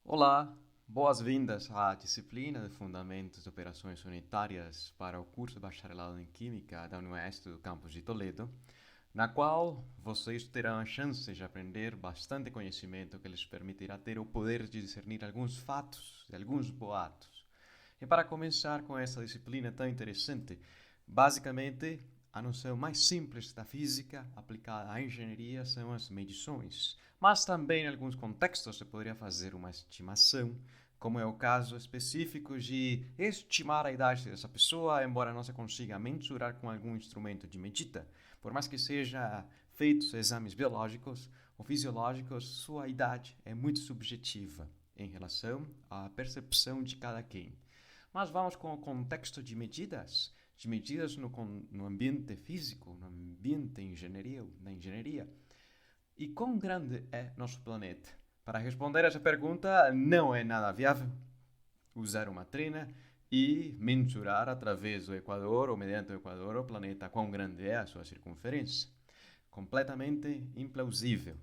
Olá, boas-vindas à disciplina de Fundamentos de Operações Unitárias para o curso de Bacharelado em Química da UniOeste do campus de Toledo, na qual vocês terão a chance de aprender bastante conhecimento que lhes permitirá ter o poder de discernir alguns fatos e alguns boatos. E para começar com essa disciplina tão interessante, basicamente, a noção mais simples da física aplicada à engenharia são as medições. Mas também, em alguns contextos, se poderia fazer uma estimação, como é o caso específico de estimar a idade dessa pessoa, embora não se consiga mensurar com algum instrumento de medida. Por mais que seja feitos exames biológicos ou fisiológicos, sua idade é muito subjetiva em relação à percepção de cada quem. Mas vamos com o contexto de medidas no ambiente físico, no ambiente na engenharia. E quão grande é nosso planeta? Para responder essa pergunta, não é nada viável usar uma trena e mensurar através do Equador ou mediante o Equador o planeta quão grande é a sua circunferência. Completamente implausível.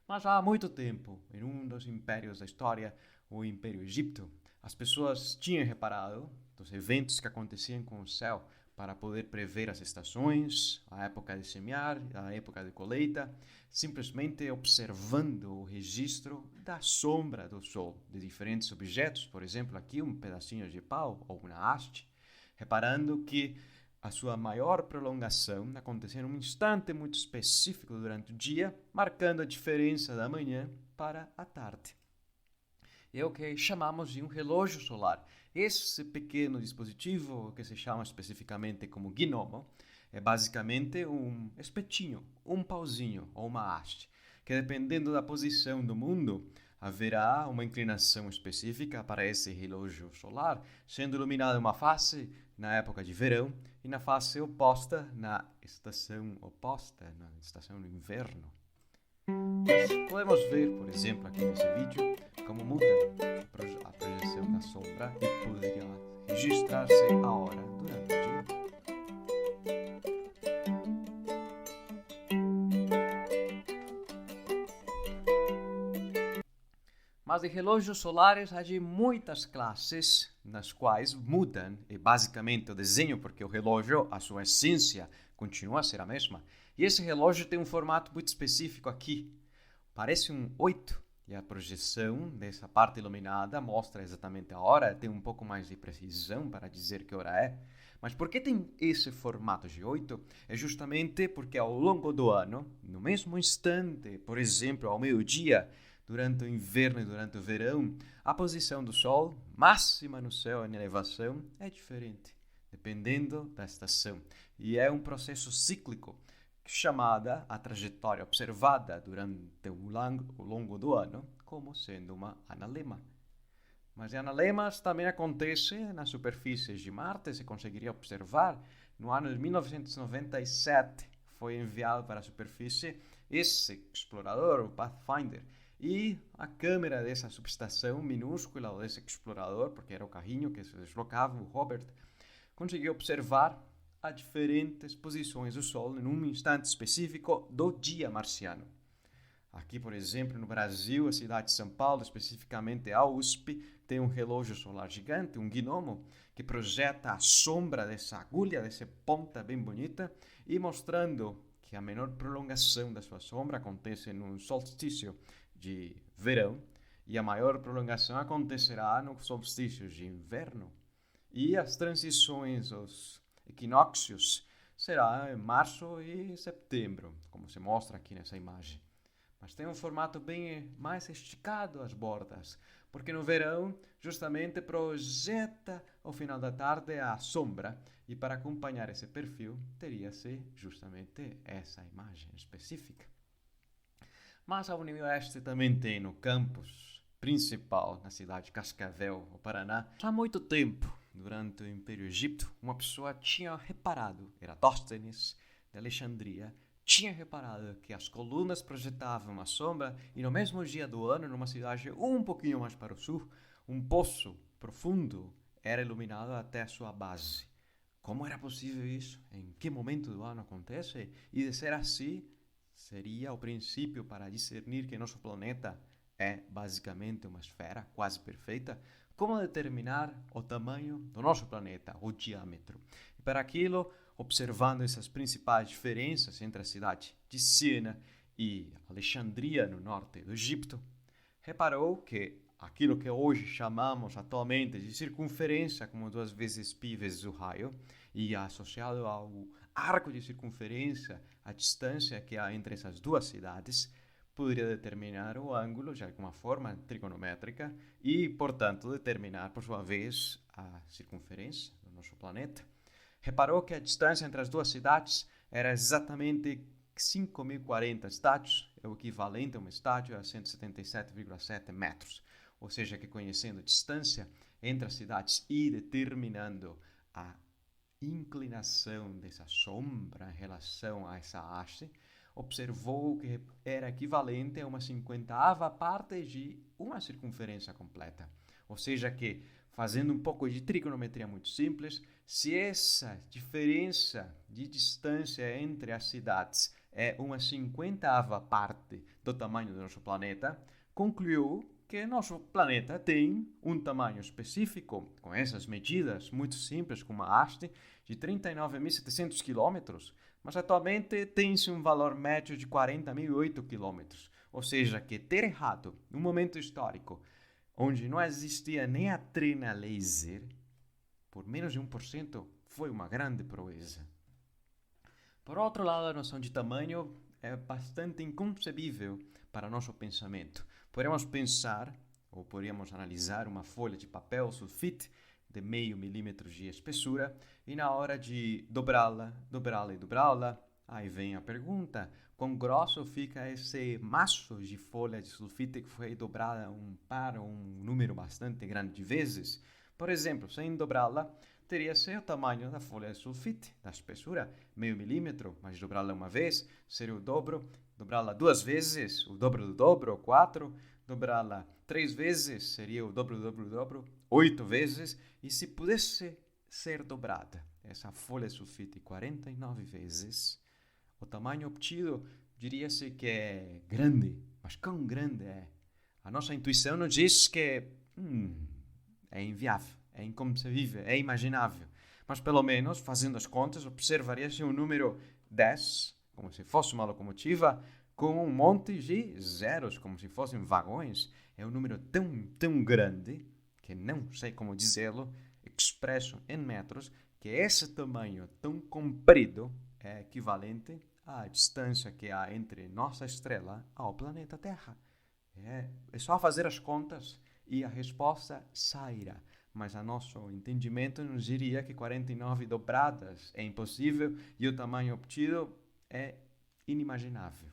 Mas há muito tempo, em um dos impérios da história, o Império Egito, as pessoas tinham reparado dos eventos que aconteciam com o céu para poder prever as estações, a época de semear, a época de colheita, simplesmente observando o registro da sombra do Sol de diferentes objetos, por exemplo, aqui um pedacinho de pau ou uma haste, reparando que a sua maior prolongação acontecia em um instante muito específico durante o dia, marcando a diferença da manhã para a tarde. É o que chamamos de um relógio solar. Esse pequeno dispositivo, que se chama especificamente como gnomo, é basicamente um espetinho, um pauzinho ou uma haste, que dependendo da posição do mundo, haverá uma inclinação específica para esse relógio solar, sendo iluminada uma face na época de verão e na face oposta na estação do inverno. Mas podemos ver, por exemplo, aqui nesse vídeo, como muda a projeção da sombra e poderia registrar-se a hora durante o dia. Mas de relógios solares há de muitas classes, nas quais mudam, e basicamente o desenho, porque o relógio, a sua essência, continua a ser a mesma. E esse relógio tem um formato muito específico aqui. Parece um 8, e a projeção dessa parte iluminada mostra exatamente a hora, tem um pouco mais de precisão para dizer que hora é. Mas por que tem esse formato de 8? É justamente porque ao longo do ano, no mesmo instante, por exemplo, ao meio-dia, durante o inverno e durante o verão, a posição do Sol, máxima no céu em elevação, é diferente, dependendo da estação. E é um processo cíclico, chamada a trajetória observada durante o longo do ano como sendo uma analema. Mas analemas também acontecem nas superfícies de Marte, se conseguiria observar. No ano de 1997 foi enviado para a superfície esse explorador, o Pathfinder, e a câmera dessa subestação minúscula, ou desse explorador, porque era o carrinho que se deslocava, o Robert, conseguiu observar a diferentes posições do Sol em um instante específico do dia marciano. Aqui, por exemplo, no Brasil, a cidade de São Paulo, especificamente a USP, tem um relógio solar gigante, um gnomo, que projeta a sombra dessa agulha, dessa ponta bem bonita, e mostrando que a menor prolongação da sua sombra acontece no solstício de verão e a maior prolongação acontecerá no solstício de inverno. E as transições, os equinócios, será em março e setembro, como se mostra aqui nessa imagem. Mas tem um formato bem mais esticado às bordas, porque no verão justamente projeta ao final da tarde a sombra, e para acompanhar esse perfil teria-se justamente essa imagem específica. Mas a UniOeste também tem no campus principal, na cidade de Cascavel, no Paraná, há muito tempo, durante o Império Egito, uma pessoa tinha reparado, Eratóstenes, de Alexandria, tinha reparado que as colunas projetavam uma sombra e no mesmo dia do ano, numa cidade um pouquinho mais para o sul, um poço profundo era iluminado até a sua base. Como era possível isso? Em que momento do ano acontece? E de ser assim, seria o princípio para discernir que nosso planeta é basicamente uma esfera quase perfeita, como determinar o tamanho do nosso planeta, o diâmetro? E para aquilo, observando essas principais diferenças entre a cidade de Siena e Alexandria, no norte do Egito, reparou que aquilo que hoje chamamos atualmente de circunferência, como 2 vezes π vezes o raio, e associado ao arco de circunferência, a distância que há entre essas duas cidades, poderia determinar o ângulo de alguma forma trigonométrica e, portanto, determinar, por sua vez, a circunferência do nosso planeta. Reparou que a distância entre as duas cidades era exatamente 5.040 estádios, é o equivalente a um estádio a 177,7 metros. Ou seja, que conhecendo a distância entre as cidades e determinando a inclinação dessa sombra em relação a essa haste, observou que era equivalente a uma 50ª parte de uma circunferência completa. Ou seja que, fazendo um pouco de trigonometria muito simples, se essa diferença de distância entre as cidades é uma 50ª parte do tamanho do nosso planeta, concluiu que nosso planeta tem um tamanho específico, com essas medidas muito simples, com uma haste de 39.700 km, mas atualmente tem-se um valor médio de 40.008 km. Ou seja, que ter errado num momento histórico onde não existia nem a trena laser, por menos de 1%, foi uma grande proeza. Por outro lado, a noção de tamanho é bastante inconcebível para nosso pensamento. Podemos pensar, ou podemos analisar uma folha de papel sulfite de 0,5 milímetro de espessura e na hora de dobrá-la, aí vem a pergunta, quão grosso fica esse maço de folha de sulfite que foi dobrada um número bastante grande de vezes? Por exemplo, sem dobrá-la, teria ser o tamanho da folha de sulfite, da espessura, 0,5 milímetro, mas dobrá-la uma vez seria o dobro, dobrá-la 2 vezes, o dobro do dobro, 4, dobrá-la 3 vezes, seria o dobro do dobro do dobro, 8 vezes, e se pudesse ser dobrada essa folha de sulfite 49 vezes, o tamanho obtido diria-se que é grande, mas quão grande é? A nossa intuição nos diz que é inviável, é inconcebível, é imaginável. Mas pelo menos, fazendo as contas, observaria-se um número 10, como se fosse uma locomotiva, com um monte de zeros, como se fossem vagões. É um número tão grande, que não sei como dizê-lo, expresso em metros, que esse tamanho tão comprido é equivalente à distância que há entre nossa estrela ao planeta Terra. É só fazer as contas e a resposta sairá. Mas a nosso entendimento nos diria que 49 dobradas é impossível e o tamanho obtido é inimaginável.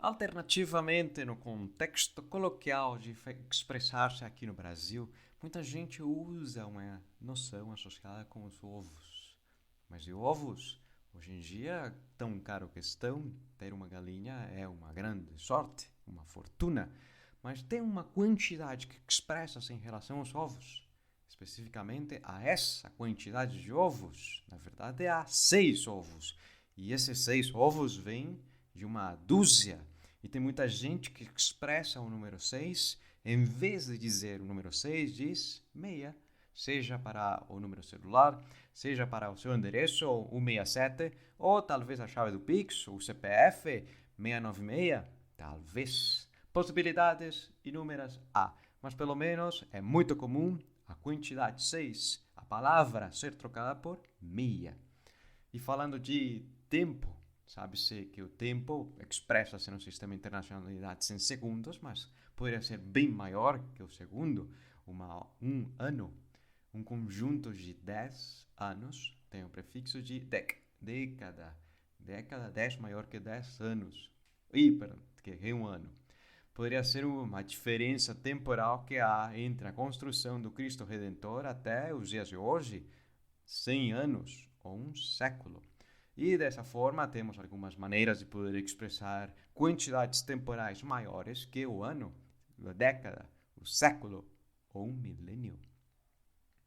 Alternativamente, no contexto coloquial de expressar-se aqui no Brasil, muita gente usa uma noção associada com os ovos. Mas e ovos? Hoje em dia, tão caro que estão, ter uma galinha é uma grande sorte, uma fortuna. Mas tem uma quantidade que expressa-se em relação aos ovos. Especificamente a essa quantidade de ovos. Na verdade, há 6 ovos. E esses 6 ovos vêm de uma dúzia. E tem muita gente que expressa o número 6, em vez de dizer o número 6, diz meia. Seja para o número celular, seja para o seu endereço, o 167, ou talvez a chave do Pix, o CPF, 696, talvez. Possibilidades inúmeras há, mas pelo menos é muito comum a quantidade 6, a palavra ser trocada por meia. E falando de tempo, sabe-se que o tempo expressa-se no sistema internacional de unidades em segundos, mas poderia ser bem maior que o segundo, um ano. Um conjunto de 10 anos tem o prefixo de década. Década, 10 maior que 10 anos. Que é um ano. Poderia ser uma diferença temporal que há entre a construção do Cristo Redentor até os dias de hoje, 100 anos ou um século. E dessa forma temos algumas maneiras de poder expressar quantidades temporais maiores que o ano, a década, o século ou um milênio.